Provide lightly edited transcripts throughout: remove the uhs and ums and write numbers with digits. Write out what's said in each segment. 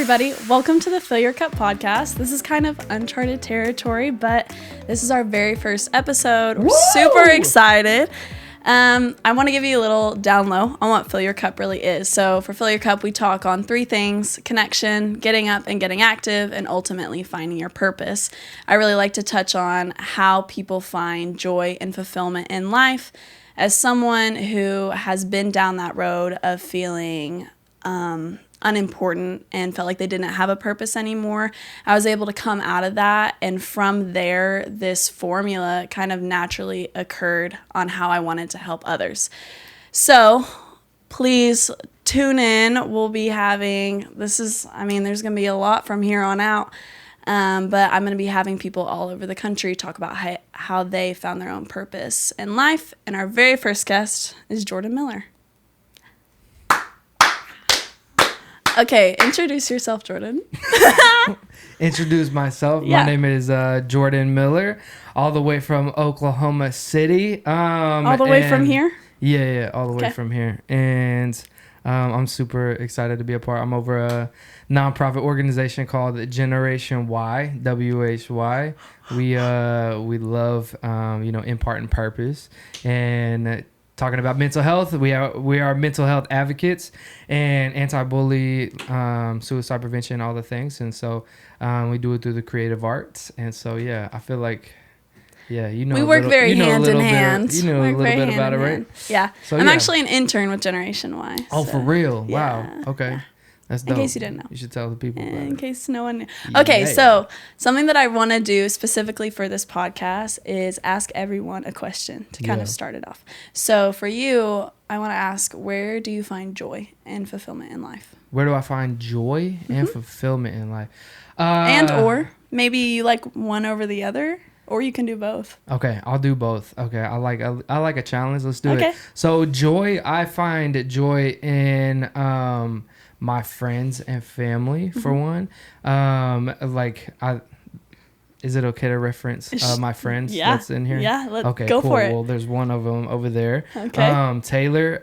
everybody. Welcome to the Fill Your Cup podcast. This is kind of uncharted territory, but this is our very first episode. We're super excited. I want to give you a little down low on what Fill Your Cup really is. So for Fill Your Cup, we talk on three things: connection, getting up and getting active, and ultimately finding your purpose. I really like to touch on how people find joy and fulfillment in life. As someone who has been down that road of feeling unimportant and felt like they didn't have a purpose anymore, I was able to come out of that, and from there this formula kind of naturally occurred on how I wanted to help others. So please tune in. We'll be having there's gonna be a lot from here on out, but I'm gonna be having people all over the country talk about how they found their own purpose in life, and our very first guest is Jordan Miller. Okay, introduce yourself, Jordan. Introduce myself. Yeah. My name is Jordan Miller, all the way from Oklahoma City. All the way from here? Yeah, all the way from here. And I'm super excited to be a part. I'm over a nonprofit organization called Generation Y, WHY. We love imparting purpose and talking about mental health. We are mental health advocates and anti-bully, suicide prevention, all the things. And so we do it through the creative arts. And so, yeah, I feel like, we work very hand in hand. You know a little bit about it, right? Yeah. So, I'm actually an intern with Generation Y. Oh, for real? Yeah. Wow. Okay. Yeah. That's dope. In case you didn't know. You should tell the people about In it. case no one knew. Okay, so something that I want to do specifically for this podcast is ask everyone a question to kind of start it off. So for you, I want to ask, where do you find joy and fulfillment in life? Where do I find joy and fulfillment in life? Or maybe you like one over the other, or you can do both. Okay, I'll do both. Okay, I like a challenge. Let's do it. So I find joy in my friends and family, for one. Is it okay to reference my friends that's in here? Yeah, okay, go cool. for it. Well, there's one of them over there. Okay. Taylor,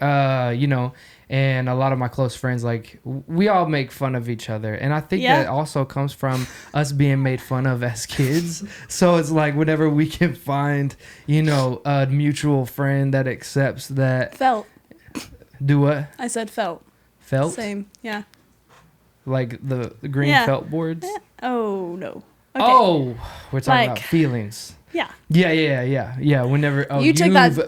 and a lot of my close friends, like, we all make fun of each other. And I think that also comes from us being made fun of as kids. So it's like whenever we can find, a mutual friend that accepts that. Felt. Do what? I said felt. Felt? Same, yeah. Like the green felt boards? Oh, no. Okay. Oh, we're talking about feelings. Yeah. Yeah. Whenever you've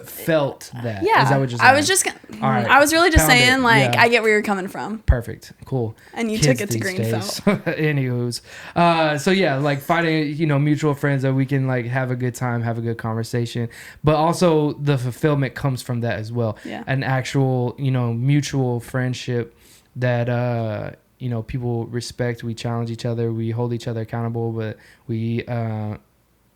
felt that. Yeah. Is that what you're saying? I was just all right. I was really just Pound saying, it. I get where you're coming from. Perfect. Cool. And you Kids took it to these green days. felt. Anywho's. Like finding, mutual friends that we can like have a good time, have a good conversation. But also the fulfillment comes from that as well. Yeah. An actual, mutual friendship that people respect. We challenge each other, we hold each other accountable, but we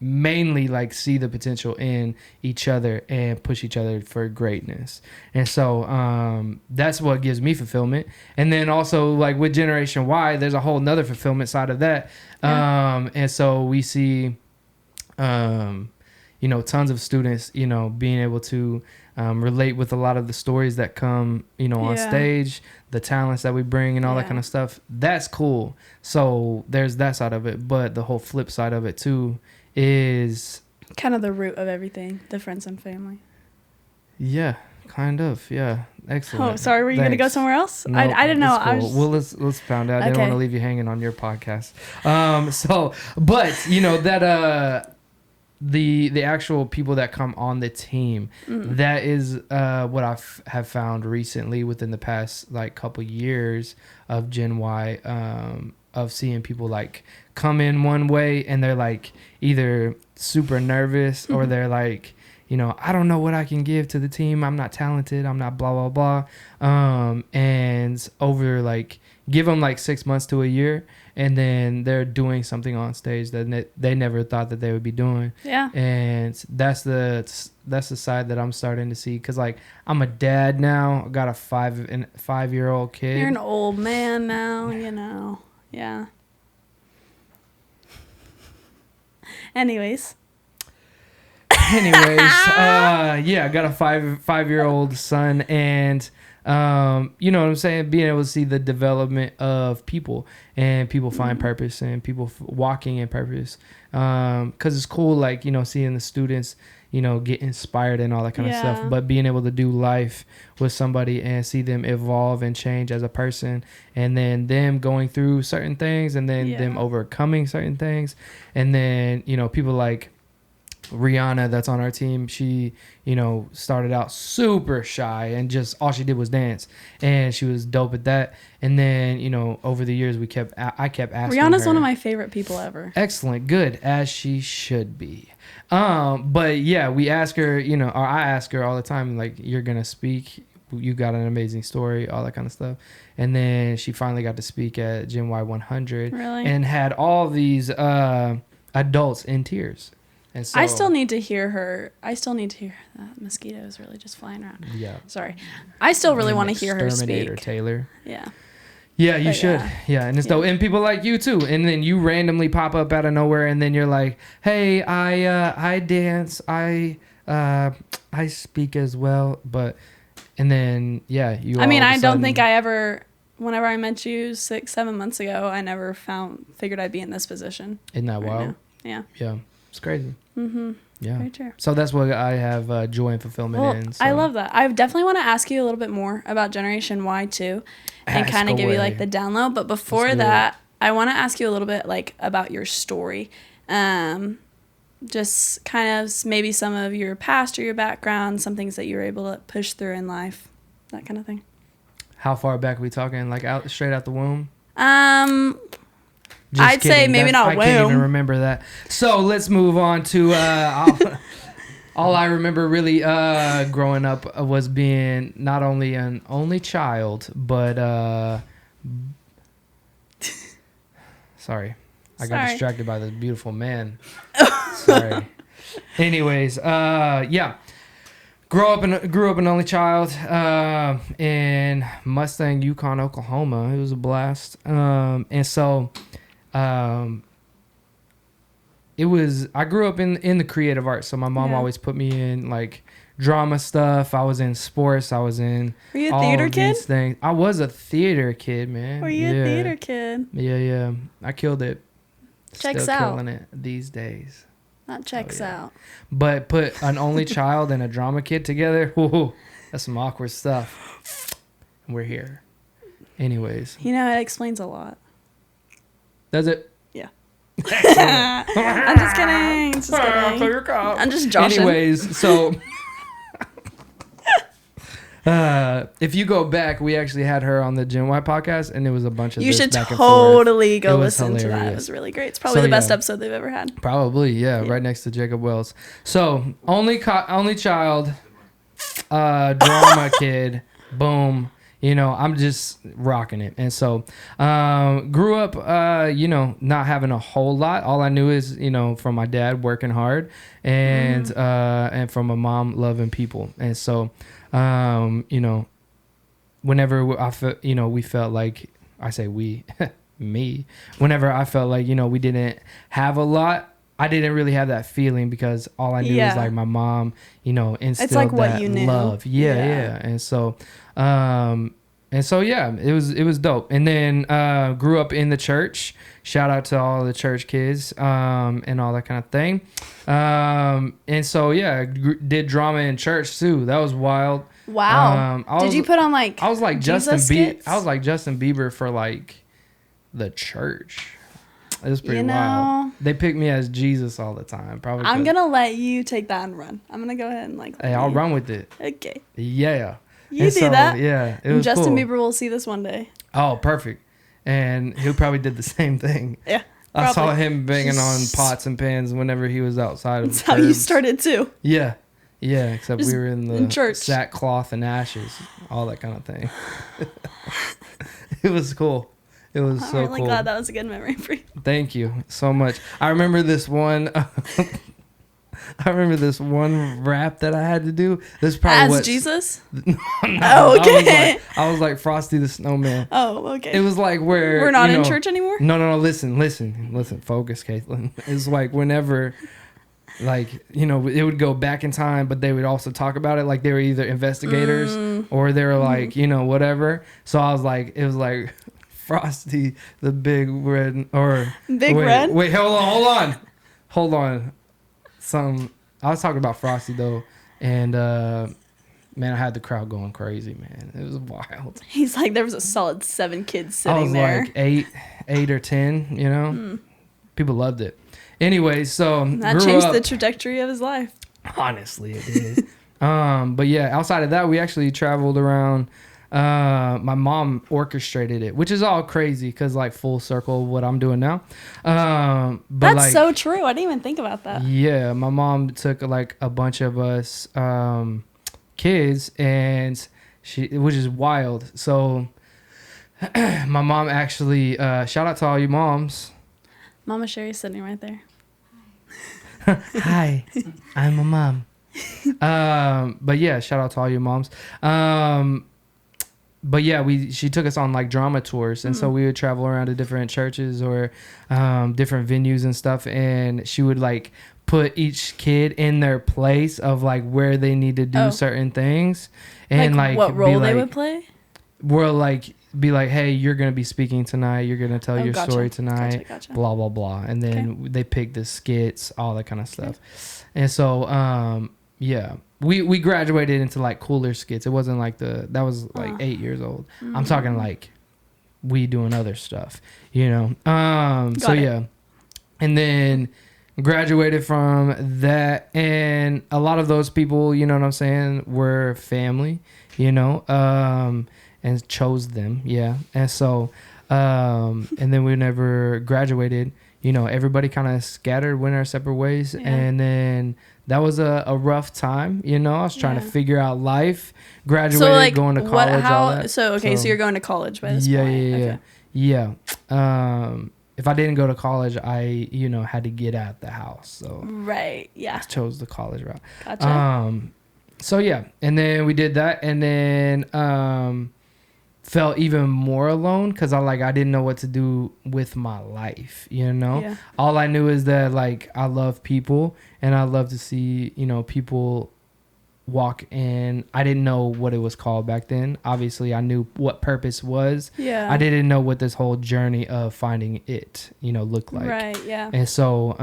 mainly like see the potential in each other and push each other for greatness. And so that's what gives me fulfillment. And then also, like, with Generation Y, there's a whole nother fulfillment side of that. And so we see tons of students being able to relate with a lot of the stories that come on stage, the talents that we bring and all that kind of stuff. That's cool. So there's that side of it, but the whole flip side of it too is kind of the root of everything, the friends and family. Kind of. Excellent. Oh, sorry, were you gonna go somewhere else? Nope, I didn't know. Cool. Well, let's pound out. I didn't want to leave you hanging on your podcast. The actual people that come on the team, that is what I have found recently within the past like couple years of Gen Y, of seeing people like come in one way and they're like either super nervous or they're like, I don't know what I can give to the team. I'm not talented. I'm not blah, blah, blah. And over like, give them like 6 months to a year, and then they're doing something on stage that they never thought that they would be doing. Yeah. And that's the side that I'm starting to see, because like I'm a dad now. I got a 5-year-old kid. You're an old man now, Yeah. anyways, yeah, I got a five-year-old son, and you know what I'm saying, being able to see the development of people, and people find purpose, and people walking in purpose, because it's cool, like, you know, seeing the students, you know, get inspired and all that kind of stuff, but being able to do life with somebody and see them evolve and change as a person, and then them going through certain things, and then them overcoming certain things, and then, you know, people like Rihanna that's on our team, she, you know, started out super shy and just all she did was dance, and she was dope at that. And then, you know, over the years I kept asking Rihanna's her, one of my favorite people ever. excellent, good, as she should be. But yeah, we ask her, you know, or I ask her all the time, like, you're gonna speak, you got an amazing story, all that kind of stuff. And then she finally got to speak at Gen Y 100, really, and had all these adults in tears. And so, I still need to hear her. That mosquito is really just flying around. Yeah. Sorry. I still really want to hear her Exterminator speak. Taylor. Yeah. Yeah, you But should. Yeah, and it's dope. And people like you too. And then you randomly pop up out of nowhere, and then you're like, "Hey, I dance. I speak as well." But and then yeah, you. I mean, all of a I don't sudden- think I ever. Whenever I met you 6-7 months ago, I never figured I'd be in this position. Isn't that right wild? now. Yeah. Yeah, it's crazy. Mm-hmm. Yeah. Very true. So that's what I have joy and fulfillment Well, in. So. I love that. I definitely want to ask you a little bit more about Generation Y too, and kind of give you like the download. But before that, I want to ask you a little bit like about your story. Just kind of maybe some of your past or your background, some things that you were able to push through in life, that kind of thing. How far back are we talking? Like straight out the womb? Just I'd say maybe not I can't even womb. remember that. So let's move on to all I remember really growing up was being not only an only child, but sorry. I got distracted by this beautiful man. Sorry. Anyways, yeah. Grew up an only child in Mustang, Yukon, Oklahoma. It was a blast. And so I grew up in the creative arts. So my mom always put me in like drama stuff. I was in sports. I was in Were you a theater kid? things. I was a theater kid, man. Were you a theater kid? Yeah. I killed it. Checks Still out. killing it these days. That checks out. But put an only child and a drama kid together, whoa, that's some awkward stuff. We're here. Anyways. You know, it explains a lot. Does it? Yeah. I'm just kidding. Just kidding. I'm just joshing. Anyways, so if you go back, we actually had her on the Gen Y podcast, and it was a bunch of You this should back and totally forth. go It was listen to that. It hilarious. was really great. It's probably So, the best yeah. episode they've ever had. Probably, yeah, right next to Jacob Wells. So only child, drama kid, boom. You know, I'm just rocking it. And so grew up, you know, not having a whole lot. All I knew is, you know, from my dad working hard, and from my mom loving people. And so, you know, whenever I felt, you know, we felt like, I say we, me, whenever I felt like, you know, we didn't have a lot, I didn't really have that feeling, because all I knew was like my mom, you know, instilled It's like what that you knew. love. Yeah. And so, yeah, it was dope. And then grew up in the church. Shout out to all the church kids and all that kind of thing. And so yeah, did drama in church too. That was wild. Wow. Did you put on like I was like Jesus Justin Bieber. skits? I was like Justin Bieber for like the church. It was pretty You know, wild. They picked me as Jesus all the time. Probably. I'm gonna let you take that and run. I'm gonna go ahead and like. Hey, I'll run with it. Okay. Yeah. You And do so, that. Yeah. It And was Justin cool. Bieber will see this one day. Oh, perfect. And he probably did the same thing. Yeah. I saw probably. him banging on pots and pans whenever he was outside of That's the how you curbs. started too. Yeah. Yeah, except Just we were in the in church. sackcloth and ashes, all that kind of thing. It was cool. It was I'm so really cool. glad that was a good memory for you. Thank you so much. I remember this one. I remember this one rap that I had to do. This is probably As what Jesus? No, Oh, okay. I was like Frosty the Snowman. Oh, okay. It was like where We're not you in know- church anymore? No. Listen. Focus, Caitlin. It's like whenever like, you know, it would go back in time, but they would also talk about it like they were either investigators or they were like, you know, whatever. So I was like, it was like Frosty the Big Red or Big Red? Wait, hold on. I was talking about Frosty though, and man, I had the crowd going crazy, man. It was wild. He's like, there was a solid 7 kids I sitting was there. like eight or 10, you know. People loved it. Anyway, so That changed the trajectory of his life. Honestly, it did. But yeah, outside of that, we actually traveled around. My mom orchestrated it, which is all crazy because like full circle of what I'm doing now. But that's like, so true. I didn't even think about that. Yeah, my mom took like a bunch of us kids, and which is wild. So my mom actually shout out to all you moms. Mama Sherry's sitting right there. Hi, I'm a mom. But yeah, shout out to all your moms. But yeah, she took us on like drama tours, and so we would travel around to different churches or different venues and stuff, and she would like put each kid in their place of like where they need to do certain things, and like what role they would play. We're like be like, hey, you're gonna be speaking tonight. You're gonna tell your story tonight. Gotcha. Blah blah blah, and then they pick the skits, all that kind of stuff, and so yeah. We graduated into like cooler skits. It wasn't like that was like 8 years old. I'm talking like we doing other stuff, you know. Yeah. And then graduated from that, and a lot of those people, you know what I'm saying, were family, you know, and chose them. Yeah. And so and then we never graduated, you know, everybody kind of scattered, went our separate ways. And then that was a rough time, you know. I was trying to figure out life, graduated, so like, going to college, all that. So you're going to college by this point. Yeah. If I didn't go to college, I, you know, had to get out of the house. So right, yeah. I chose the college route. Gotcha. So yeah, and then we did that, and then felt even more alone because I didn't know what to do with my life, you know. Yeah. All I knew is that like I love people and I love to see, you know, people walk in. I didn't know what it was called back then. Obviously I knew what purpose was. Yeah. I didn't know what this whole journey of finding it, you know, looked like. Right, yeah. And so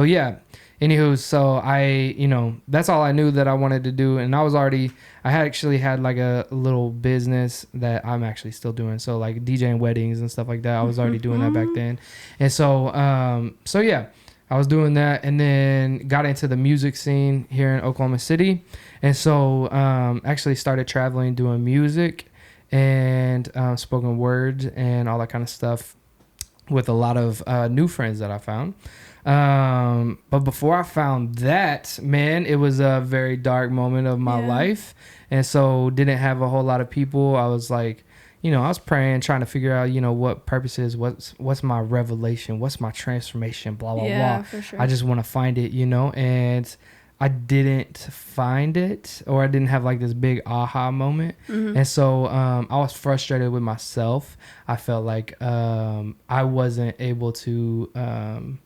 yeah. Anywho, so I, you know, that's all I knew that I wanted to do. And I had actually had like a little business that I'm actually still doing. So like DJing weddings and stuff like that. I was already doing that back then. And so yeah, I was doing that, and then got into the music scene here in Oklahoma City. And so actually started traveling, doing music and spoken word and all that kind of stuff with a lot of new friends that I found. But before I found that, man, it was a very dark moment of my life. And so didn't have a whole lot of people. I was like, you know, I was praying, trying to figure out, you know, what purposes, what's my revelation, what's my transformation, blah, blah, blah. For sure. I just want to find it, you know, and I didn't find it, or I didn't have like this big aha moment. And so I was frustrated with myself. I felt like I wasn't able to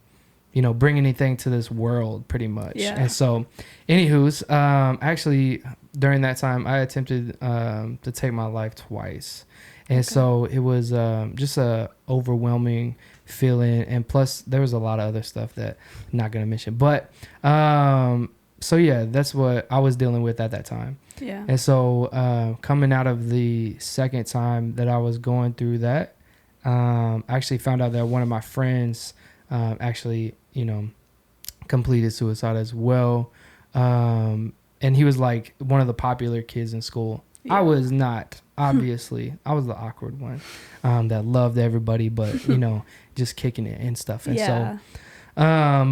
you know, bring anything to this world pretty much. Yeah. And so anywho's, actually during that time I attempted to take my life twice. And so it was just a overwhelming feeling. And plus there was a lot of other stuff that I'm not going to mention. But so yeah, that's what I was dealing with at that time. Yeah. And so coming out of the second time that I was going through that, I actually found out that one of my friends actually, you know, completed suicide as well. And he was like one of the popular kids in school. Yeah. I was not, obviously. I was the awkward one that loved everybody, but, you know, just kicking it and stuff. And so,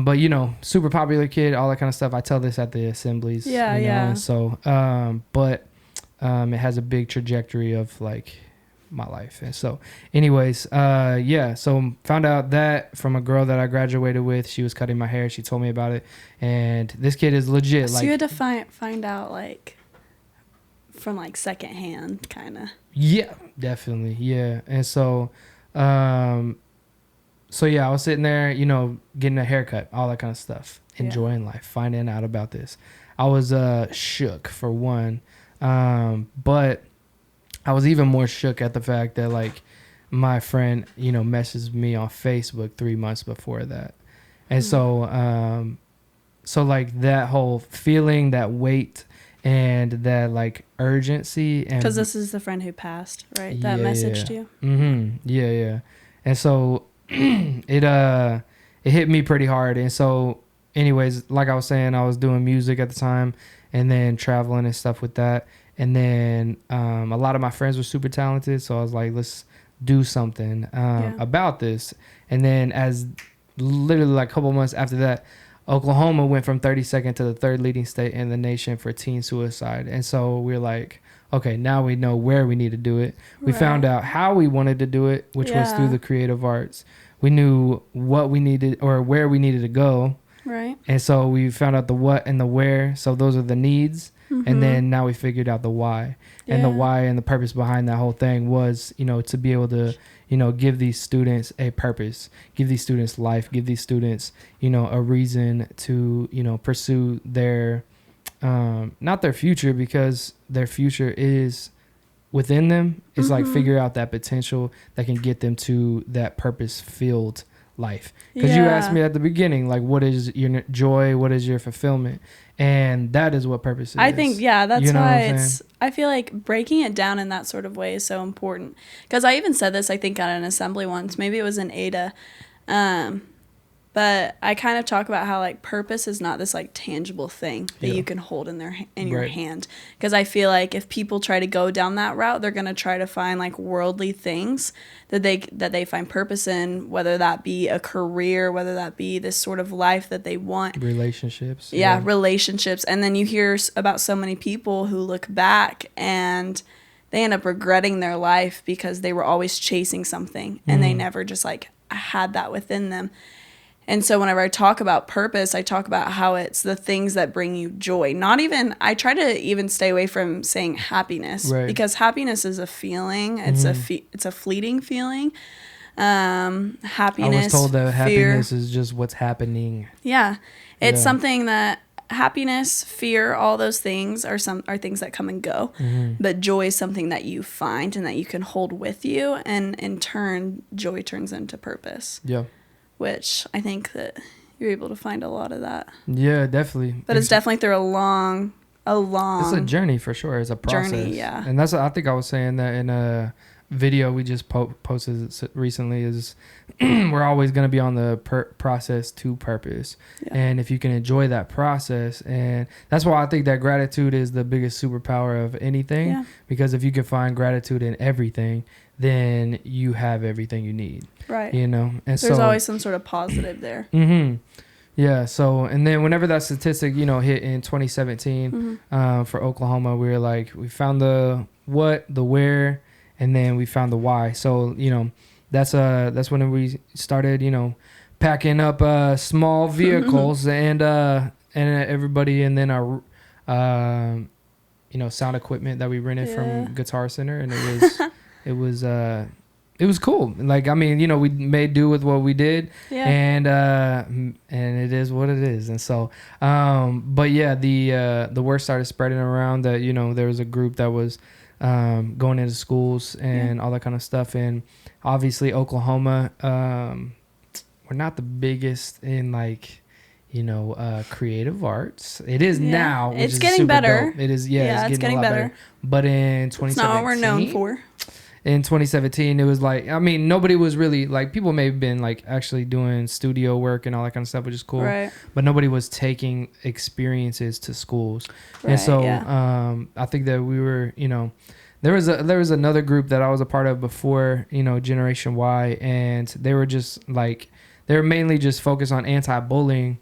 but, you know, super popular kid, all that kind of stuff. I tell this at the assemblies. Yeah, you know? And so, but it has a big trajectory of like my life. And so anyways, so found out that from a girl that I graduated with. She was cutting my hair. She told me about it, and this kid is legit. So you had to find out like from like secondhand kind of. Yeah, definitely. Yeah. And so So yeah, I was sitting there, getting a haircut, all that kind of stuff, enjoying life, finding out about this. I was shook for one, but I was even more shook at the fact that like my friend, messaged me on Facebook 3 months before that, and so like that whole feeling, that weight, and that like urgency, and because this is the friend who passed, right? That messaged you. Yeah. And so it hit me pretty hard. And so anyways, like I was saying, I was doing music at the time and then traveling and stuff with that. And then a lot of my friends were super talented, so I was like, let's do something about this. And then as literally like a couple months after that, Oklahoma went from 32nd to the third leading state in the nation for teen suicide. And so we're like, okay, now we know where we need to do it. We found out how we wanted to do it, which was through the creative arts. We knew what we needed or where we needed to go. Right. And so we found out the what and the where. So those are the needs. And then now we figured out the why. And the why and the purpose behind that whole thing was, to be able to, give these students a purpose, give these students life, give these students, a reason to, pursue their, not their future, because their future is within them. It's like figure out that potential that can get them to that purpose-filled life. Because you asked me at the beginning, like, what is your joy? What is your fulfillment? And that is what purpose is. I think, that's why I feel like breaking it down in that sort of way is so important. Because I even said this, I think, at an assembly once. Maybe it was in Ada. But I kind of talk about how like purpose is not this like tangible thing that you can hold in your hand. Because I feel like if people try to go down that route, they're gonna try to find like worldly things that they find purpose in, whether that be a career, whether that be this sort of life that they want. Relationships. Yeah, relationships. And then you hear about so many people who look back and they end up regretting their life because they were always chasing something and they never just like had that within them. And so whenever I talk about purpose, I talk about how it's the things that bring you joy. I try to even stay away from saying happiness, because happiness is a feeling. It's it's a fleeting feeling. Happiness, I was told that fear, happiness is just what's happening. Yeah. It's something that happiness, fear, all those things are things that come and go. But joy is something that you find and that you can hold with you. And in turn, joy turns into purpose. Yeah. Which I think that you're able to find a lot of that. Yeah, definitely. But it's definitely through a long. It's a journey for sure. It's a process. Journey, yeah. And that's, I think I was saying that in a video we just posted recently, is we're always going to be on the process to purpose. Yeah. And if you can enjoy that process, and that's why I think that gratitude is the biggest superpower of anything. Yeah. Because if you can find gratitude in everything, then you have everything you need. Right. And there's always some sort of positive there. Yeah. So, and then whenever that statistic, hit in 2017 for Oklahoma, we were like, we found the what, the where, and then we found the why. So, that's when we started, packing up small vehicles and everybody, and then our sound equipment that we rented from Guitar Center, and it was cool. Like, I mean, we made do with what we did, and it is what it is. And so, but yeah, the word started spreading around that, there was a group that was going into schools and all that kind of stuff. And obviously Oklahoma, we're not the biggest in like, creative arts. It is now. Which it's getting better. Dope. It is. Yeah, it's getting a lot better. But in 2017, it's not what we're known for. In 2017, it was like, I mean, nobody was really like, people may have been like actually doing studio work and all that kind of stuff, which is cool. Right. But nobody was taking experiences to schools. Right, and so I think that we were, there was another group that I was a part of before, Generation Y, and they were just like, they were mainly just focused on anti-bullying,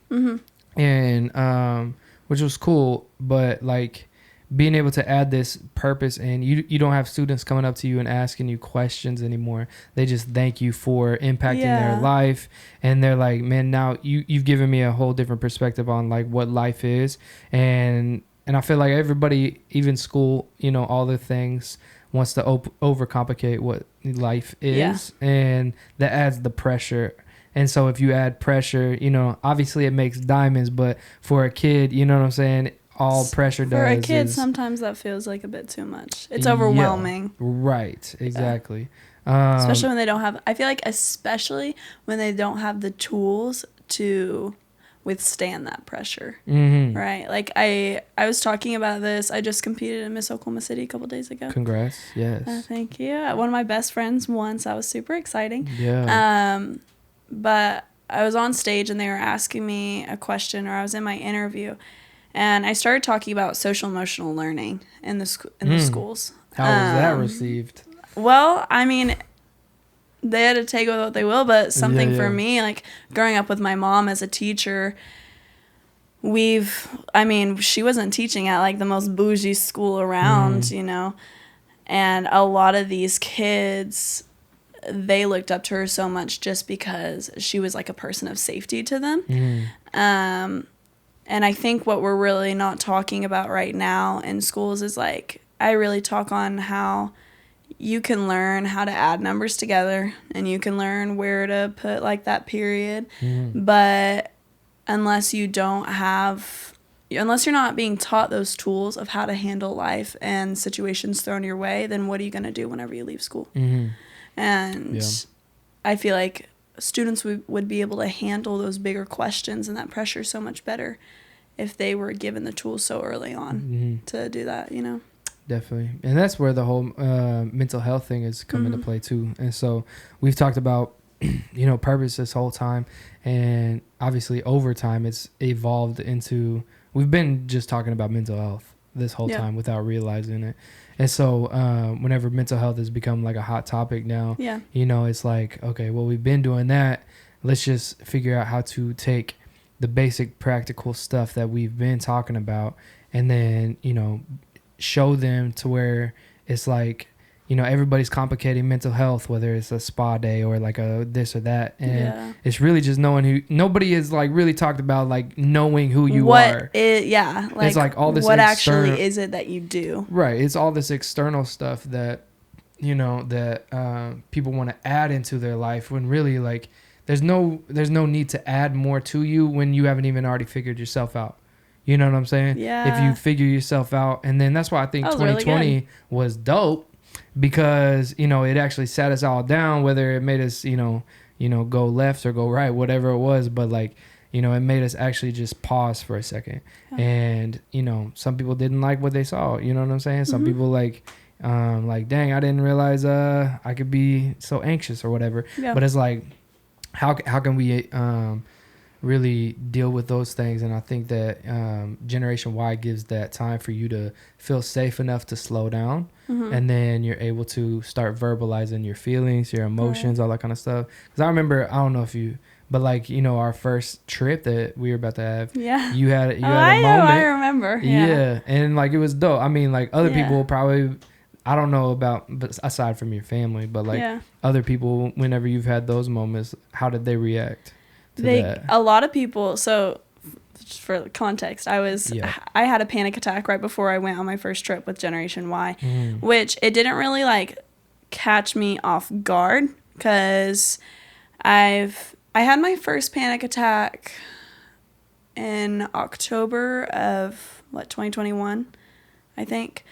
and which was cool, but like, being able to add this purpose, and you don't have students coming up to you and asking you questions anymore. They just thank you for impacting their life. And they're like, man, now you've given me a whole different perspective on like what life is. And I feel like everybody, even school, all the things, wants to overcomplicate what life is. Yeah. And that adds the pressure And so if you add pressure, you know, obviously it makes diamonds, but for a kid, you know what I'm saying, all pressure does for a kid is, sometimes that feels like a bit too much. It's overwhelming. Yeah, right, exactly. Especially when they don't have, I feel like especially when they don't have the tools to withstand that pressure. Mm-hmm. Right? Like I was talking about this. I just competed in Miss Oklahoma City a couple days ago. Congrats. Yes. Thank you. One of my best friends won, so that was super exciting. Yeah. But I was on stage and they were asking me a question, or I was in my interview, and I started talking about social emotional learning in the schools. How was that received? Well, I mean, they had to take with what they will, but something for me, like growing up with my mom as a teacher, she wasn't teaching at like the most bougie school around, you know, and a lot of these kids, they looked up to her so much just because she was like a person of safety to them. And I think what we're really not talking about right now in schools is like, I really talk on how you can learn how to add numbers together and you can learn where to put like that period. But unless you're not being taught those tools of how to handle life and situations thrown your way, then what are you going to do whenever you leave school? And I feel like students would be able to handle those bigger questions and that pressure so much better if they were given the tools so early on to do that, you know? Definitely. And that's where the whole mental health thing is come into play too. And so we've talked about, you know, purpose this whole time. And obviously over time it's evolved into, we've been just talking about mental health this whole time without realizing it. And so whenever mental health has become like a hot topic now, you know, it's like, okay, well, we've been doing that. Let's just figure out how to take the basic practical stuff that we've been talking about and then, you know, show them to where it's like, you know, everybody's complicating mental health, whether it's a spa day or like a this or that. And it's really just knowing nobody is like really talked about like knowing who you are. Like it's like all this, what actually is it that you do? Right. It's all this external stuff that, you know, that people want to add into their life when really like there's no need to add more to you when you haven't even already figured yourself out. You know what I'm saying? Yeah. If you figure yourself out. And then that's why I think 2020 was dope because, you know, it actually sat us all down, whether it made us, you know, go left or go right, whatever it was. But like, you know, it made us actually just pause for a second. And, you know, some people didn't like what they saw. You know what I'm saying? Some people like, dang, I didn't realize I could be so anxious or whatever. Yeah. But it's like, how can we really deal with those things? And I think that Generation Y gives that time for you to feel safe enough to slow down, and then you're able to start verbalizing your feelings, your emotions, all that kind of stuff. Because I remember, I don't know if you, but like, you know, our first trip that we were about to have, you had a moment. I remember. Yeah, and like it was dope. I mean, like other people probably, I don't know about, but aside from your family, but like other people, whenever you've had those moments, how did they react to that? A lot of people, so just for context, I had a panic attack right before I went on my first trip with Generation Y, which it didn't really like catch me off guard because I had my first panic attack in October of 2021, I think.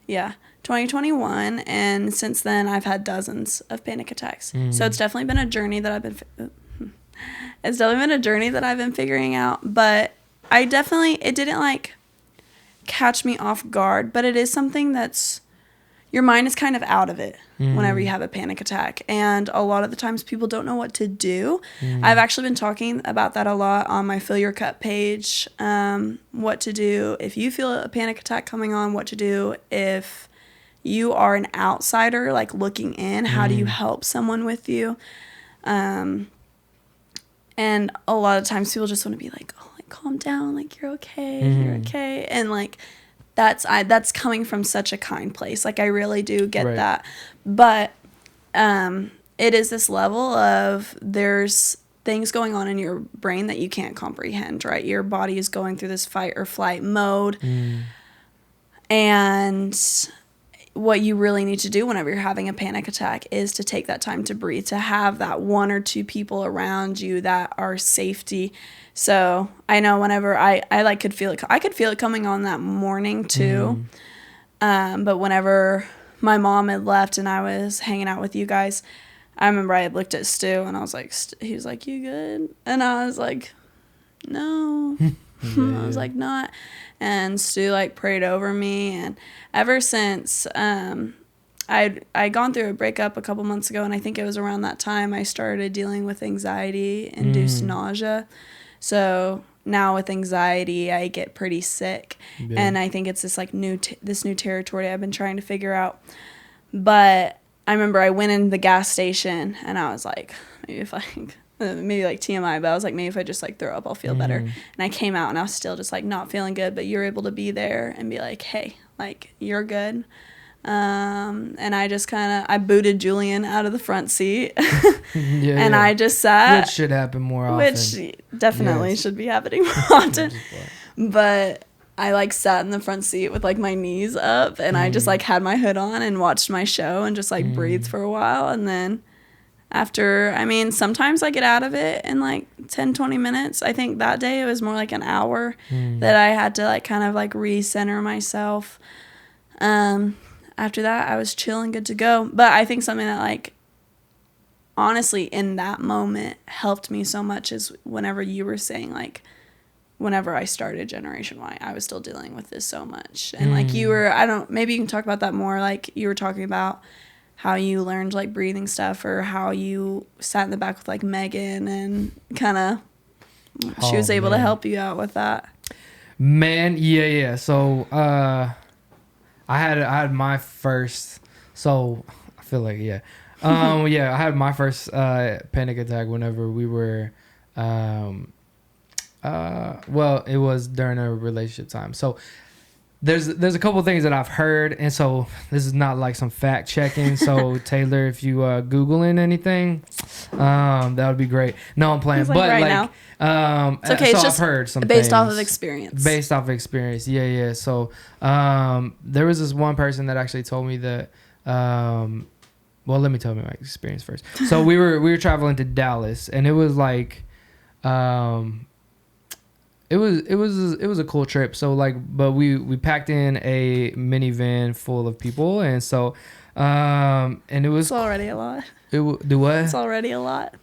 Yeah, 2021, and since then I've had dozens of panic attacks. So it's definitely been a journey that I've been figuring out, but it didn't like catch me off guard, but it is something that's, your mind is kind of out of it whenever you have a panic attack. And a lot of the times people don't know what to do. I've actually been talking about that a lot on my Fill Your Cup page. What to do if you feel a panic attack coming on, what to do if you are an outsider, like looking in, how do you help someone with you? And a lot of times people just want to be like, oh, like calm down, like you're okay, you're okay. And like, that's coming from such a kind place. Like I really do get that. But it is this level of there's things going on in your brain that you can't comprehend, right? Your body is going through this fight or flight mode. And what you really need to do whenever you're having a panic attack is to take that time to breathe, to have that one or two people around you that are safety. So I know whenever I like could feel it coming on that morning too. But whenever my mom had left and I was hanging out with you guys, I remember I had looked at Stu and I was like, he was like, "You good?" And I was like, "No." I was like, "Not." And Stu like prayed over me, and ever since I'd gone through a breakup a couple months ago, and I think it was around that time I started dealing with anxiety induced nausea. So now with anxiety I get pretty sick, and I think it's this like new territory I've been trying to figure out. But I remember I went in the gas station and I was like, maybe like TMI, but I was like, maybe if I just like throw up, I'll feel better. And I came out and I was still just like not feeling good, but you were able to be there and be like, hey, like you're good. And I just I booted Julian out of the front seat and I just sat. Which should happen more often. Which definitely should be happening more often. But I like sat in the front seat with like my knees up and I just like had my hood on and watched my show and just like breathed for a while. And then after, sometimes I get out of it in like 10, 20 minutes. I think that day it was more like an hour that I had to like kind of like recenter myself. After that, I was chill and good to go. But I think something that like honestly in that moment helped me so much is whenever you were saying like, whenever I started Generation Y, I was still dealing with this so much. And like you were, maybe you can talk about that more. Like you were talking about how you learned like breathing stuff, or how you sat in the back with like Megan and kind of she was able to help you out with that. Man, yeah. So I had my first. So I feel like I had my first panic attack whenever we were. Well, it was during a relationship time. So there's a couple of things that I've heard, and so this is not like some fact checking. So Taylor, if you Googling anything, that would be great. No, I'm playing, but right now. It's okay. So it's just I've heard some based things. off of experience. Based off of experience, yeah. So there was this one person that actually told me that. Well, let me tell you my experience first. So we were traveling to Dallas, and it was like. It was a cool trip. So like, but we packed in a minivan full of people, and so and it was. It's already a lot. Do what? It's already a lot.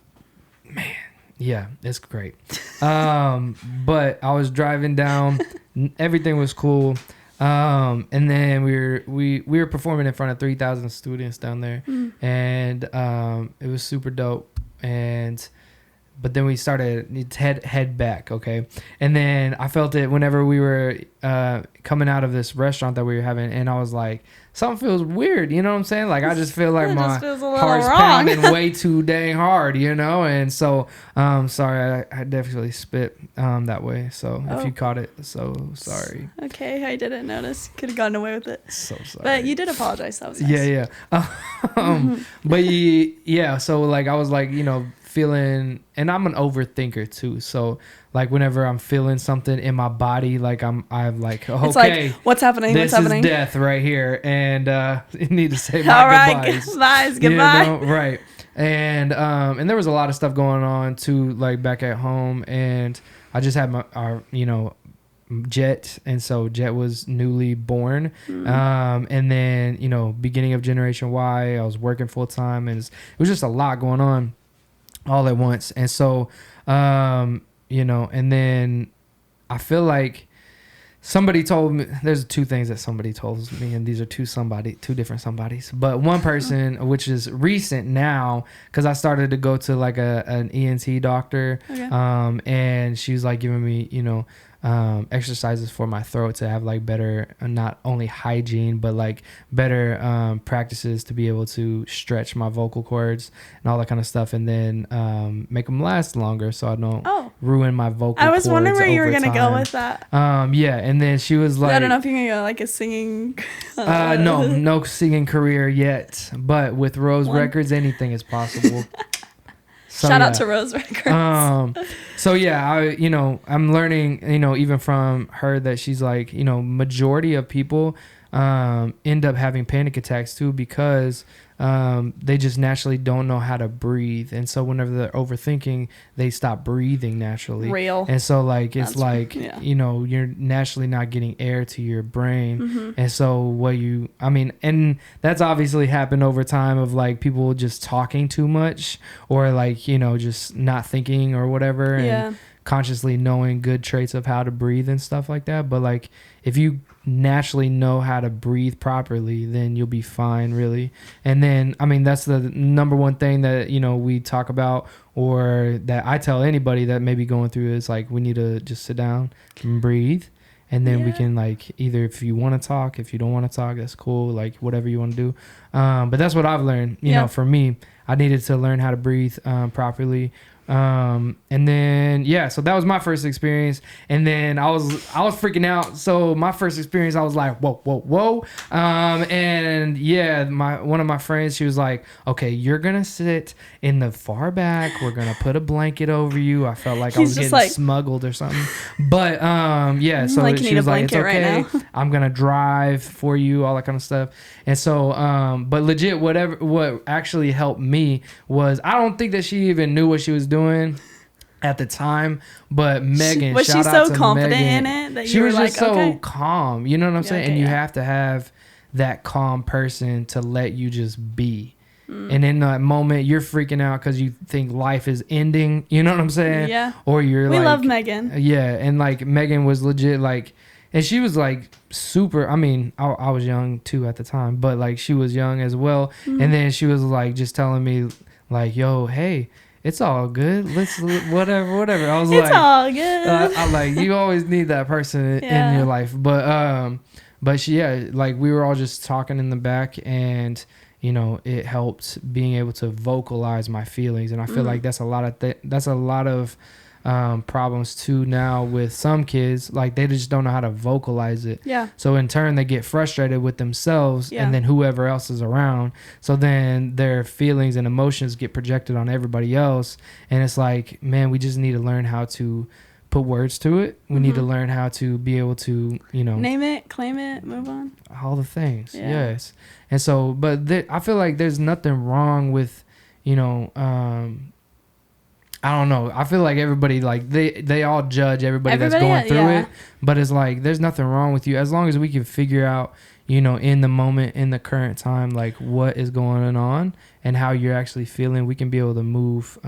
Man, yeah, it's great. But I was driving down, everything was cool, and then we were performing in front of 3,000 students down there, and it was super dope, and. But then we started to head back, okay? And then I felt it whenever we were coming out of this restaurant that we were having, and I was like, something feels weird, you know what I'm saying? Like, I just feel like my heart's pounding way too dang hard, you know? And so, sorry, I definitely spit that way. So if you caught it, so sorry. Okay, I didn't notice. Could have gotten away with it. So sorry. But you did apologize. That was nice. Yeah. But yeah, so like I was like, feeling, and I'm an overthinker too, so like whenever I'm feeling something in my body, like I'm like, okay, it's like, what's happening? This is death right here, and you need to say my all right, goodbyes. Goodbye. Right. And there was a lot of stuff going on too, like back at home, and I just had our Jet, and so Jet was newly born, and then beginning of Generation Y, I was working full time, and it was just a lot going on all at once. And so and then I feel like somebody told me, there's two things that somebody told me, and these are two different somebodies, but one person, which is recent now, because I started to go to like an ENT doctor, and she was like giving me exercises for my throat to have like better, not only hygiene, but like better practices to be able to stretch my vocal cords and all that kind of stuff, and then make them last longer so I don't ruin my vocal cords. I was wondering where you were going to go with that. Yeah, and then she was like, I don't know if you're going to go like a singing. No singing career yet, but with Rose Records, anything is possible. So, shout out to Rose Records. So yeah, I'm learning, even from her, that she's like, majority of people end up having panic attacks too, because they just naturally don't know how to breathe. And so whenever they're overthinking, they stop breathing naturally. Real. And so like, it's That's, like, yeah. you know, you're naturally not getting air to your brain. Mm-hmm. And so and that's obviously happened over time of like people just talking too much, or like, you know, just not thinking or whatever. Yeah. And consciously knowing good traits of how to breathe and stuff like that. But like, if you naturally know how to breathe properly, then you'll be fine, really. And then, I mean, that's the number one thing that, you know, we talk about, or that I tell anybody that may be going through, is like, we need to just sit down and breathe. And then we can, like, either if you want to talk, if you don't want to talk, that's cool. Like, whatever you want to do. But that's what I've learned. You know, for me, I needed to learn how to breathe properly. And then, so that was my first experience. And then I was freaking out. So my first experience, I was like, whoa. And one of my friends, she was like, okay, you're going to sit in the far back. We're going to put a blanket over you. I felt like I was getting smuggled or something. But, so like, she was like, it's okay. Right I'm going to drive for you, all that kind of stuff. And so, but legit, what actually helped me was, I don't think that she even knew what she was doing at the time, but Megan, was she so confident in it that she was like, just so calm, you know what I'm saying? And you have to have that calm person to let you just be. And in that moment, you're freaking out because you think life is ending, you know what I'm saying? Yeah. Or we love Megan. Yeah, and like Megan was legit, like, and she was like super, I mean, I was young too at the time, but like she was young as well. Mm-hmm. And then she was like just telling me like, yo, hey, it's all good. Let's whatever. I was it's all good. I like, you always need that person in your life. But she, like we were all just talking in the back, and you know, it helped being able to vocalize my feelings. And I feel like that's a lot of problems too now with some kids. Like they just don't know how to vocalize it. Yeah. So in turn, they get frustrated with themselves and then whoever else is around. So then their feelings and emotions get projected on everybody else. And it's like, man, we just need to learn how to put words to it. We need to learn how to be able to, you know, name it, claim it, move on. All the things. Yeah. Yes. And so, but I feel like there's nothing wrong with, you know, I don't know. I feel like everybody, like they all judge everybody that's going through it, but it's like there's nothing wrong with you as long as we can figure out, you know, in the moment, in the current time, like what is going on and how you're actually feeling. We can be able to move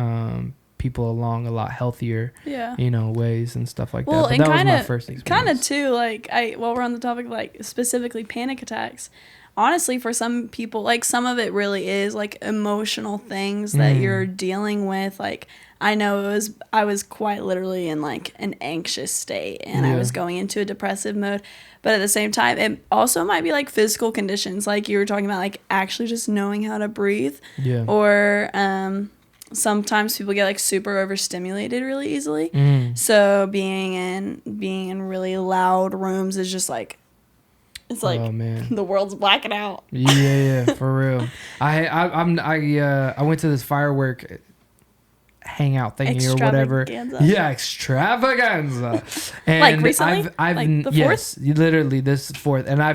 people along a lot healthier, you know, ways and stuff like that. But that was my first experience. Kind of too, like while we're on the topic of like specifically panic attacks. Honestly, for some people, like some of it really is like emotional things that you're dealing with. Like I know I was quite literally in like an anxious state and I was going into a depressive mode. But at the same time, it also might be like physical conditions. Like you were talking about, like actually just knowing how to breathe. Yeah. Or sometimes people get like super overstimulated really easily. So being in really loud rooms is just like, it's like, oh, man, the world's blacking out. Yeah, for real. I went to this firework hangout thingy or whatever. Yeah, extravaganza. And like recently? I've like the 4th? Yes, literally this 4th. And I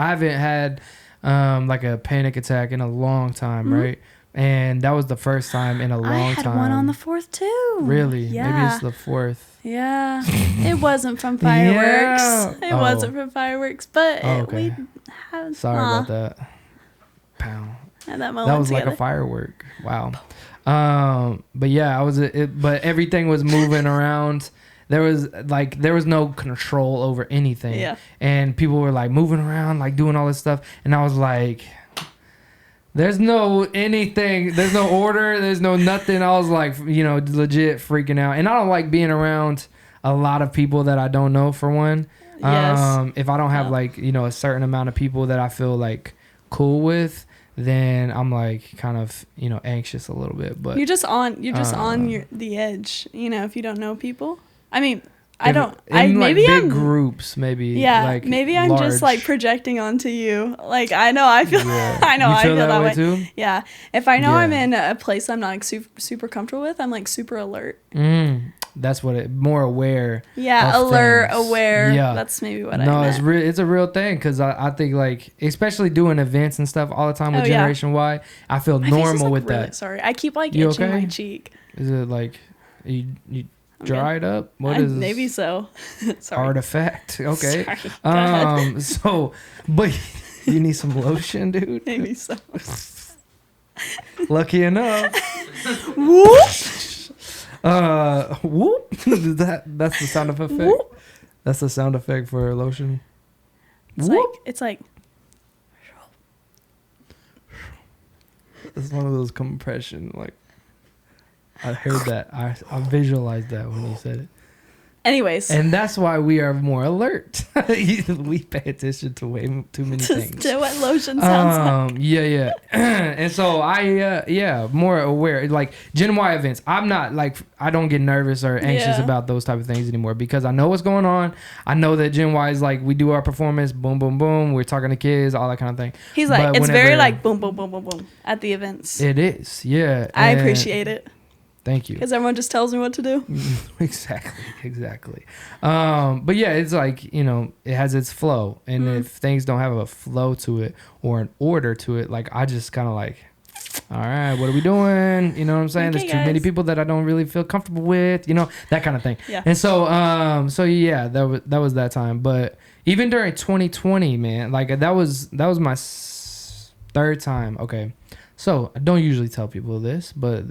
haven't had like a panic attack in a long time, right? And that was the first time in a long time. I had one on the 4th too. Really? Yeah. Maybe it's the 4th. Yeah. It wasn't from fireworks. It wasn't from fireworks, but we had. Sorry about that. Pow. Had that moment that was together. like a firework. Wow. But yeah, but everything was moving around. There was no control over anything. Yeah. And people were like moving around, like doing all this stuff, and I was like, there's no anything, there's no order, there's no nothing. I was like, you know, legit freaking out. And I don't like being around a lot of people that I don't know, for one. Yes. If I don't have like, you know, a certain amount of people that I feel like cool with, then I'm like kind of, you know, anxious a little bit. But you're just on the edge, you know, if you don't know people. I mean, maybe I'm groups, maybe. Yeah, like maybe I'm large. Just like projecting onto you. Like I know I feel I feel that way too. Yeah, if I know I'm in a place I'm not like super comfortable with, I'm like super alert. That's what it, more aware. Yeah, of alert, things. aware. Yeah. That's maybe what I No, meant. it's a real thing because I think like especially doing events and stuff all the time with Generation Y, I feel My face is, normal like, with really that. sorry. I keep like You itching okay? my cheek. Is it like you I'm dried up? What is maybe so. Sorry. artifact? Okay. Sorry. Go ahead. So, but you need some lotion, dude. Maybe so. Lucky enough. Whoop. Whoop. That's the sound effect. Whoop. That's the sound effect for lotion. It's like It's one of those compression, like I heard that. I visualized that when you said it. anyways. And that's why we are more alert. We pay attention to way too many things. To what lotion sounds like. Yeah. And so more aware. Like Gen Y events, I'm not like, I don't get nervous or anxious Yeah. about those type of things anymore because I know what's going on. I know that Gen Y is like, we do our performance, boom, boom, boom. We're talking to kids, all that kind of thing. He's like, But it's very whenever- like boom, boom, boom, boom, boom at the events. It is, yeah. I And appreciate it Thank you. because everyone just tells me what to do. Exactly. But yeah, it's like, you know, it has its flow. And if things don't have a flow to it or an order to it, like I just kind of like, all right, what are we doing? You know what I'm saying? Okay, There's too many guys. people that I don't really feel comfortable with, you know, that kind of thing. Yeah. And so yeah, that was that time. But even during 2020, man, like that was my third time. Okay. So I don't usually tell people this, but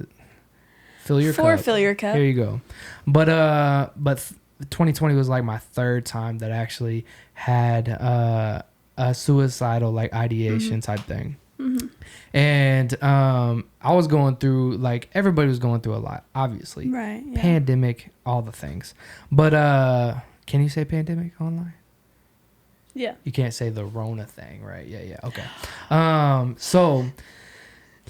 fill your cup. Fill your cup. Here you go. But 2020 was like my third time that I actually had a suicidal like ideation type thing. Mm-hmm. And I was going through, like everybody was going through a lot, obviously. Right. Yeah. Pandemic, all the things. But can you say pandemic online? Yeah. You can't say the Rona thing, right? Yeah. Okay. So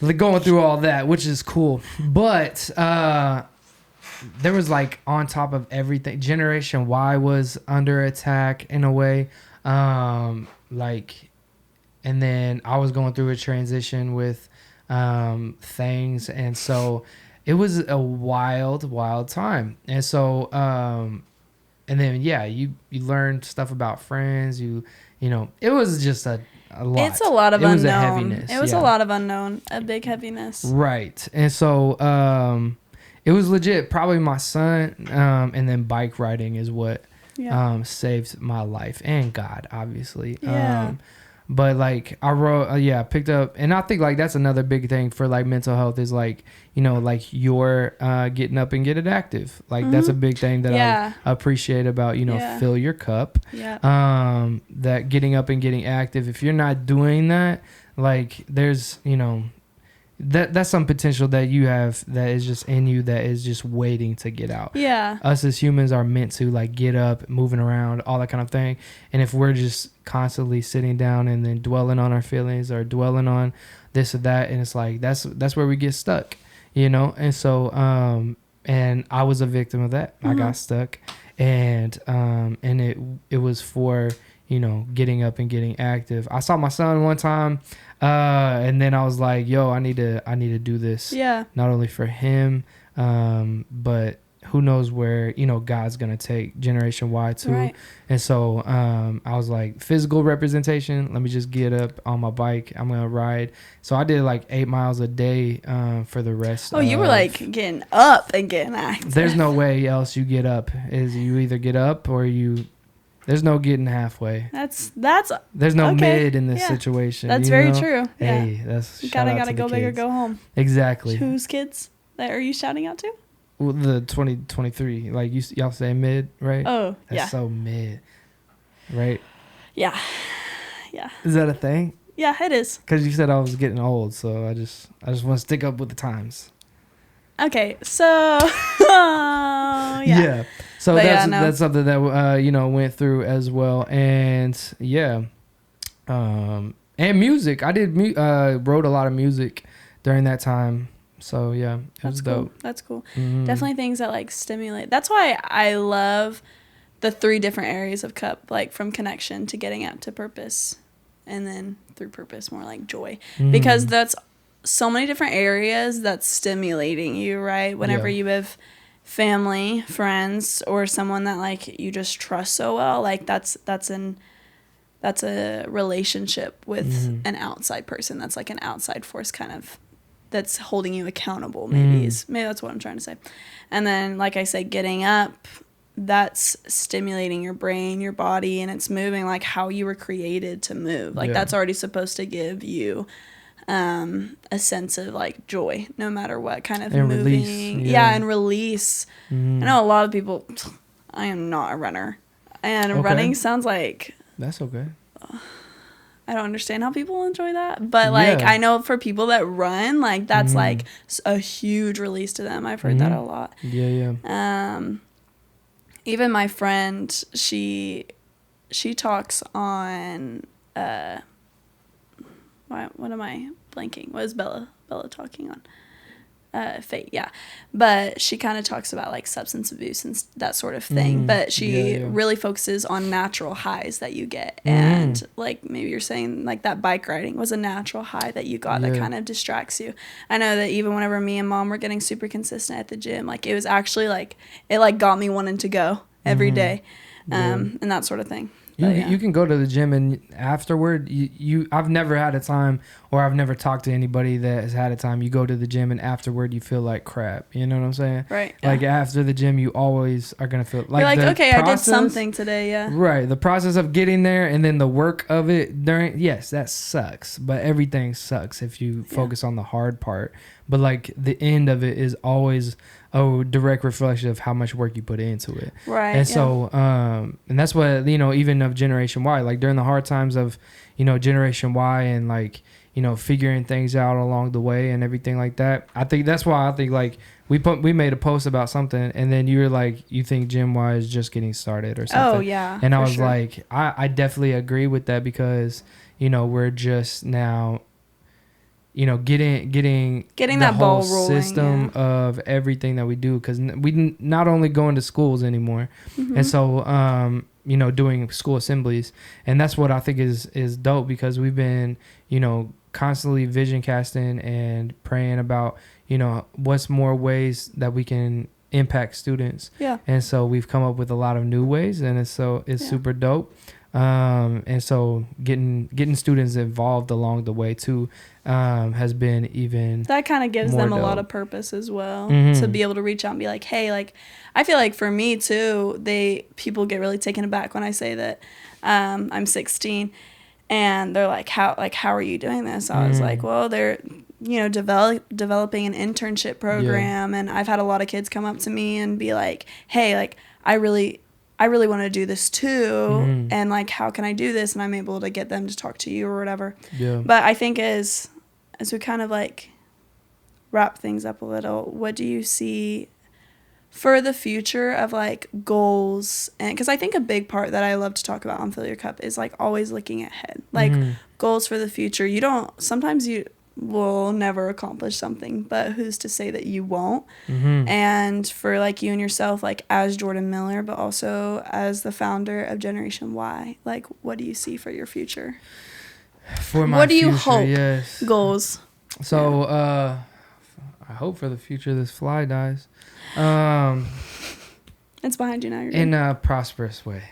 like going through all that, which is cool. But there was like on top of everything, Generation Y was under attack in a way. And then I was going through a transition with things. And so it was a wild time. And so, and then, yeah, you learned stuff about friends. You know, it was just a lot. It's a lot of it unknown. Was a heaviness. It was yeah. a lot of unknown, a big heaviness. Right. And so it was legit. Probably my son and then bike riding is what saved my life and God, obviously. Yeah. But like I wrote, I picked up, and I think like that's another big thing for like mental health is like, you know, like you're getting up and getting active. Like that's a big thing that I appreciate about, you know, fill your cup. Yeah. That getting up and getting active. If you're not doing that, like there's, you know, that's some potential that you have that is just in you that is just waiting to get out. Yeah. Us as humans are meant to like get up, moving around, all that kind of thing. And if we're just constantly sitting down and then dwelling on our feelings or dwelling on this or that, and it's like that's where we get stuck, you know. And so and I was a victim of that. I got stuck, and it was for, you know, getting up and getting active. I saw my son one time, and then I was like, yo, I need to do this. Yeah. Not only for him, but who knows where, you know, God's going to take Generation Y too. Right. And so I was like, physical representation, let me just get up on my bike. I'm going to ride. So I did like 8 miles a day for the rest. Oh, you were like getting up and getting active. There's no way else you get up. Is you either get up or there's no getting halfway. That's There's no okay. mid in this situation. That's you very know? true. Yeah. Hey, that's You shout out gotta to the go big or kids. go home. Exactly. Whose kids that are you shouting out to? Well, the 2023, like y'all say mid, right? Oh, That's yeah. so mid, right? Yeah. Is that a thing? Yeah, it is. Because you said I was getting old, so I just want to stick up with the times. Okay, so yeah. So But that's something that you know, went through as well, and and music. I did wrote a lot of music during that time. So yeah, it was cool. dope. That's cool. Mm-hmm. Definitely things that like stimulate. That's why I love the 3 different areas of cup, like from connection to getting out to purpose, and then through purpose more like joy, because that's so many different areas that's stimulating you, right? Whenever you have family, friends, or someone that like you just trust so well, like that's a relationship with an outside person. That's like an outside force kind of that's holding you accountable, maybe that's what I'm trying to say. And then, like I said, getting up, that's stimulating your brain, your body, and it's moving like how you were created to move. Like that's already supposed to give you a sense of like joy, no matter what kind of and moving. Release, and release. I know a lot of people, I am not a runner. And running sounds like... That's okay. I don't understand how people enjoy that. But, like, I know for people that run, like, that's, like, a huge release to them. I've heard that a lot. Yeah. Even my friend, she talks on... what am I blanking? What is Bella talking on? Fate, yeah. But she kind of talks about like substance abuse and that sort of thing. But she really focuses on natural highs that you get. And like maybe you're saying like that bike riding was a natural high that you got that kind of distracts you. I know that even whenever me and mom were getting super consistent at the gym, like it was actually like it like got me wanting to go every day, and that sort of thing. You can go to the gym and afterward, I've never had a time, or I've never talked to anybody that has had a time. You go to the gym and afterward you feel like crap. You know what I'm saying? Right. Like after the gym, you always are gonna feel like you're like, okay, process, I did something today. Yeah. Right. The process of getting there and then the work of it during. Yes, that sucks. But everything sucks if you focus on the hard part. But like the end of it is always a direct reflection of how much work you put into it. Right. And so, and that's what, even of Generation Y, like during the hard times of, Generation Y and like, figuring things out along the way and everything like that. I think that's why I think like we made a post about something and then you were like, you think Gen Y is just getting started or something. Oh yeah. And I was like, I definitely agree with that because, we're just now, getting that ball rolling, system of everything that we do, because we not only going to schools anymore, and so doing school assemblies, and that's what I think is dope, because we've been constantly vision casting and praying about what's more ways that we can impact students, and so we've come up with a lot of new ways, and it's super dope. And so getting students involved along the way too has been even that kind of gives them a lot of purpose as well, to be able to reach out and be like, hey, like I feel like for me too, people get really taken aback when I say that I'm 16 and they're like, how are you doing this? I was like, well, they're developing an internship program, and I've had a lot of kids come up to me and be like, hey, like I really want to do this too, and like how can I do this? And I'm able to get them to talk to you or whatever. But I think as we kind of like wrap things up a little, what do you see for the future of like goals? And because I think a big part that I love to talk about on Fill Your Cup is like always looking ahead, like goals for the future. Sometimes you will never accomplish something, but who's to say that you won't? And for like you and yourself, like as Jordan Miller, but also as the founder of Generation Y, like what do you see for your future? For my what do future, you hope? Yes. Goals. So I hope for the future this fly dies. It's behind you now. You're in a prosperous way.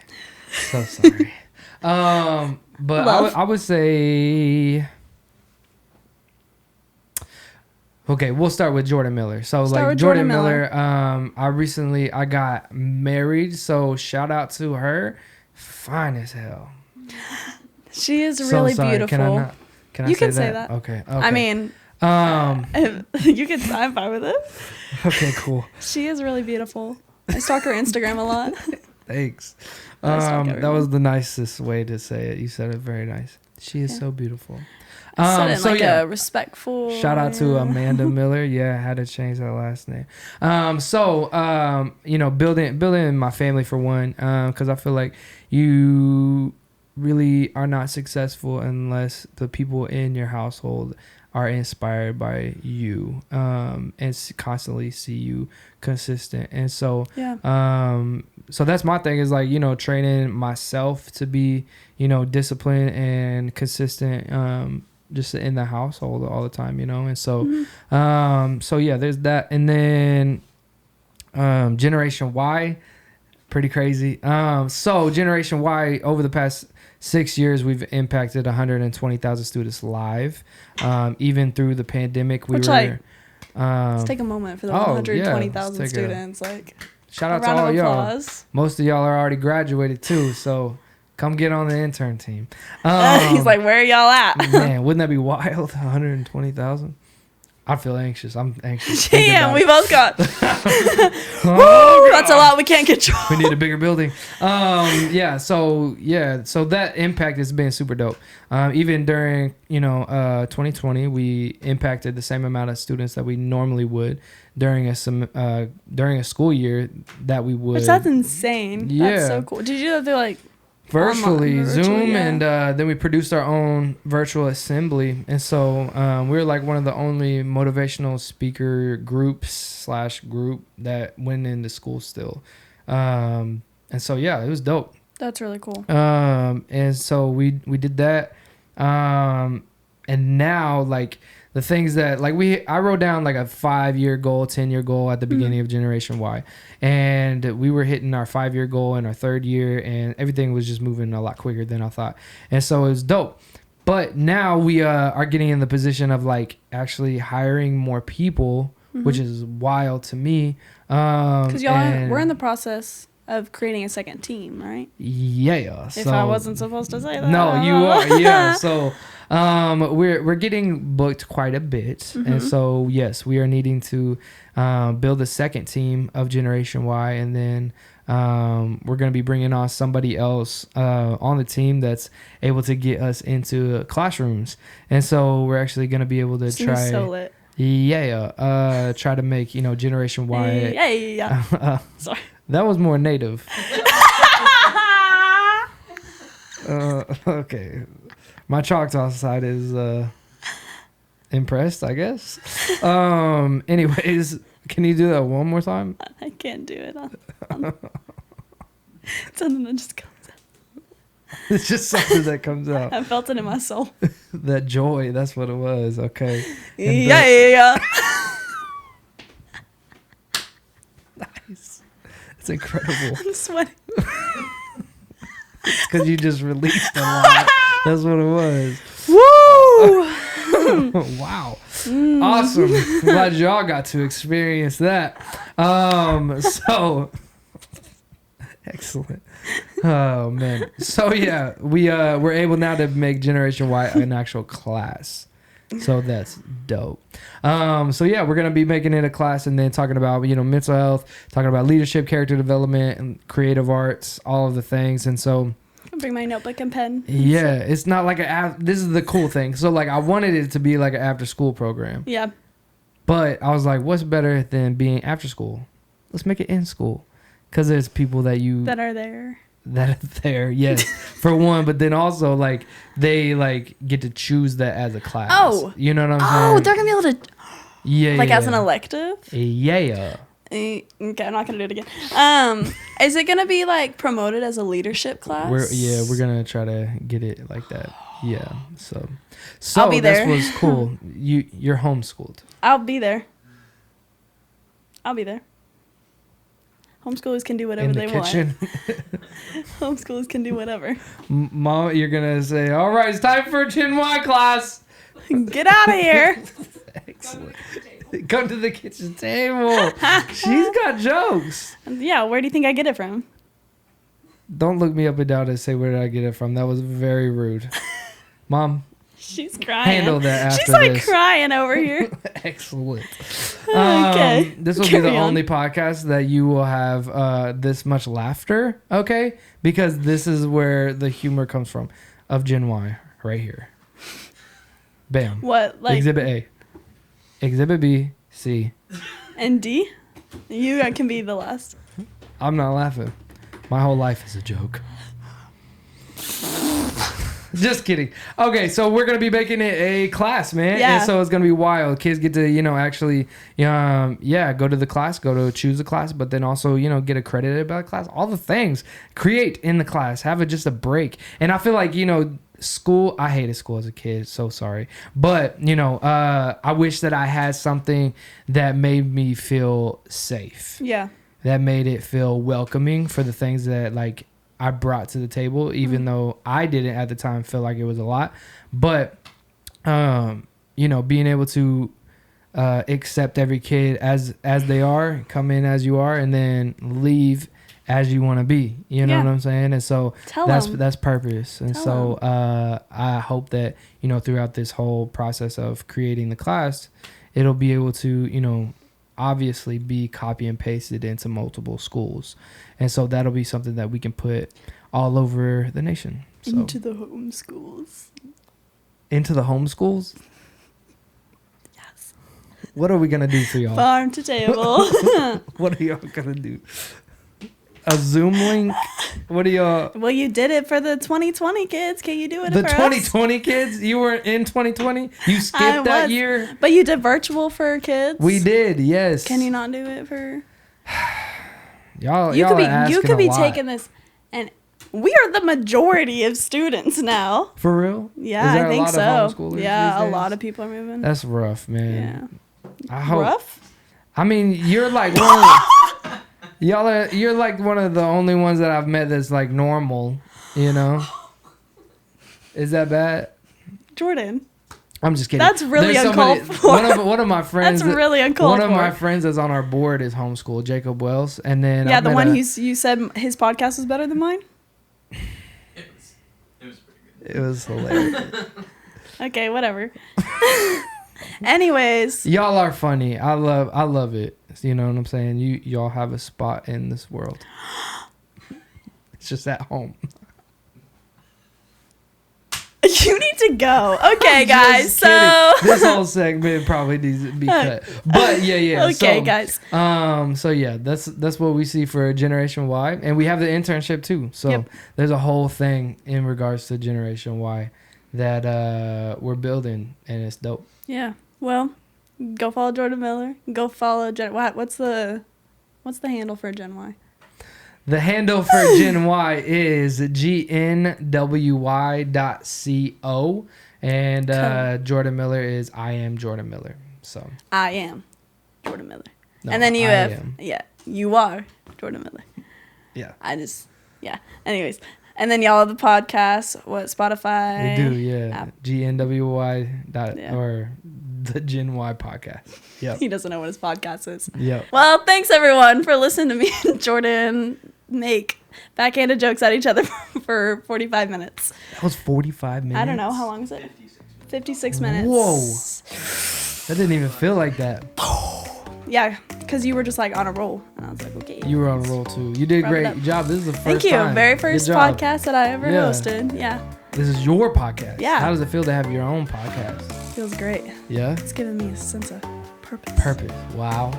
So sorry. But I would say. Okay, we'll start with Jordan Miller. So Jordan Miller, I got married, so shout out to her. Fine as hell. She is really beautiful. Can I you say can that? say that. Okay. I mean, you can. I'm fine with it. Okay, cool. She is really beautiful. I stalk her Instagram a lot. Thanks. That was the nicest way to say it. You said it very nice. She is so beautiful. I said it in a respectful. Shout out to Amanda Miller. Yeah, I had to change that last name. Building my family for one, because I feel like you really are not successful unless the people in your household are inspired by you, and constantly see you consistent. And so, so that's my thing is like, training myself to be, disciplined and consistent, just in the household all the time, and so, so yeah, there's that. And then, Generation Y, pretty crazy. So Generation Y, over the past 6 years, we've impacted 120,000 students live. Even through the pandemic, let's take a moment for the 120,000 students. Shout out to all y'all. Most of y'all are already graduated too, so come get on the intern team. He's like, where are y'all at? Man, wouldn't that be wild? 120,000. I feel anxious. I'm anxious. Damn, we both got. Woo, that's a lot. We can't control. We need a bigger building. So that impact has been super dope. Even during 2020, we impacted the same amount of students that we normally would during a school year that we would. Which that's insane. Yeah, that's so cool. Did you do that through like virtually Zoom, yeah. and then we produced our own virtual assembly, and so we were like one of the only motivational speaker group that went into school still, and so yeah, it was dope. That's really cool. And so we did that, and now like the things that I wrote down like a 5-year goal, 10-year goal at the beginning of Generation Y, and we were hitting our 5-year goal in our 3rd year, and everything was just moving a lot quicker than I thought, and so it was dope. But now we are getting in the position of like actually hiring more people, which is wild to me. Because we're in the process of creating a second team, right? Yeah. If I wasn't supposed to say that. No, you are. Yeah. So we're getting booked quite a bit, and so yes, we are needing to build a second team of Generation Y, and then we're going to be bringing on somebody else on the team that's able to get us into classrooms, and so we're actually going to be able to try. So lit. Yeah. Try to make Generation Y. Yeah. Sorry. That was more native. Okay. My Choctaw side is impressed, I guess. Anyways, can you do that one more time? I can't do it. Something that just comes out. It's just something that comes out. I felt it in my soul. That joy, that's what it was. Okay. Yeah. Nice. It's incredible. I'm sweating. It's because you just released a lot. That's what it was. Woo! Wow. Awesome. Glad y'all got to experience that. So excellent. Oh man. So yeah, we're able now to make Generation Y an actual class. So that's dope. So yeah, we're gonna be making it a class and then talking about mental health, talking about leadership, character development, and creative arts, all of the things. And so I'll bring my notebook and pen. Yeah, it's not like this is the cool thing. So like I wanted it to be like an after school program. Yeah. But I was like, what's better than being after school? Let's make it in school, because there's people that are there, yes, for one, but then also like they like get to choose that as a class. Oh, you know what I'm saying? Oh, they're gonna be able to, as an elective. Yeah. Okay, I'm not gonna do it again. Is it gonna be like promoted as a leadership class? We're gonna try to get it like that. Yeah. So I'll be there. This was cool. You're homeschooled. I'll be there. Homeschoolers can do whatever they want. Homeschoolers can do whatever. Mom, you're gonna say, "All right, it's time for Gen Y class. Get out of here." Excellent. Come to the kitchen table. She's got jokes. Yeah, where do you think I get it from? Don't look me up and down and say where did I get it from. That was very rude. Mom. She's crying. Handle that after She's like this. crying over here. Excellent. Okay. This will be the only podcast that you will have this much laughter, okay? Because this is where the humor comes from of Gen Y, right here. Bam. What? Like Exhibit A. Exhibit B, C. And D? You can be the last. I'm not laughing. My whole life is a joke. Just kidding. Okay, so we're gonna be making it a class, man. Yeah. And so it's gonna be wild. Kids get to, actually, go to the class, choose a class, but then also, get accredited by the class. All the things. Create in the class. Have just a break. And I feel like, school. I hated school as a kid. So sorry, but I wish that I had something that made me feel safe. Yeah. that made it feel welcoming for the things that like I brought to the table, even though I didn't at the time feel like it was a lot. But, you know, being able to accept every kid as they are, come in as you are, and then leave as you want to be. You know what I'm saying? And so that's purpose. And so I hope that, you know, throughout this whole process of creating the class, it'll be able to, you know, obviously be copy and pasted into multiple schools. And so that'll be something that we can put all over the nation. So. Into the home schools. Into the home schools? Yes. What are we going to do for y'all? Farm to table. What are y'all going to do? A Zoom link? What are y'all? Well, you did it for the 2020 kids. Can you do it the for 2020 kids? You were in 2020? You skipped that year? But you did virtual for kids? We did, yes. Can you not do it for... You could be taking this, and we are the majority of students now. For real? Yeah, I think so. Yeah, a lot of people are moving. That's rough, man. Yeah. I hope. Rough? I mean, you're like one of you're like one of the only ones that I've met that's like normal, you know? Is that bad? Jordan. I'm just kidding. That's really uncalled for. One of my friends. That's really uncalled for. One of my friends that's on our board is homeschooled, Jacob Wells, and then the one you said his podcast was better than mine. It was pretty good. It was hilarious. Okay, whatever. Anyways, y'all are funny. I love it. You know what I'm saying? Y'all have a spot in this world. It's just at home. You need to go. Okay, guys. So this whole segment probably needs to be cut. But yeah. Okay, guys. So yeah, that's what we see for Generation Y, and we have the internship too. So there's a whole thing in regards to Generation Y that we're building, and it's dope. Yeah. Well, go follow Jordan Miller. Go follow Gen. What's the handle for Gen Y? The handle for Gen Y is gnwy.co, and Jordan Miller is I am Jordan Miller. So I am Jordan Miller, no, and then you you are Jordan Miller. Yeah. Anyways, and then y'all have the podcast. What, Spotify? We do, yeah. GNWY or the Gen Y podcast. Yep. He doesn't know what his podcast is. Yep. Well, thanks everyone for listening to me and Jordan make backhanded jokes at each other for 45 minutes. That was 45 minutes? I don't know. How long is it? 56 minutes. Whoa. That didn't even feel like that. Yeah, because you were just like on a roll. And I was like, okay. You were on a roll too. You did a great job. This is the first time. Thank you. Very first podcast that I ever hosted. Yeah. This is your podcast. Yeah. How does it feel to have your own podcast? Feels great. Yeah? It's giving me a sense of purpose. Purpose. Wow.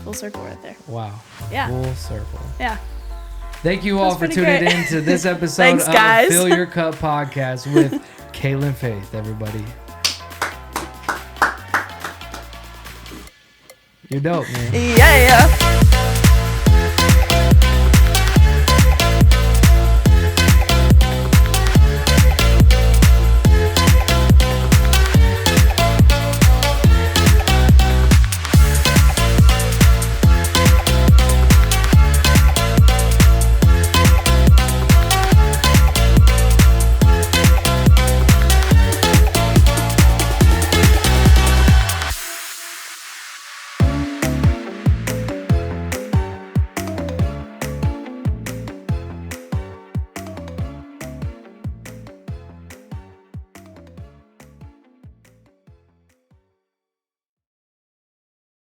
Full circle right there. Wow. Yeah. Full circle. Yeah. Thank you all for tuning in to this episode Thanks, guys. of Fill Your Cup podcast with Kaylin Faith, everybody. You're dope, man. Yeah.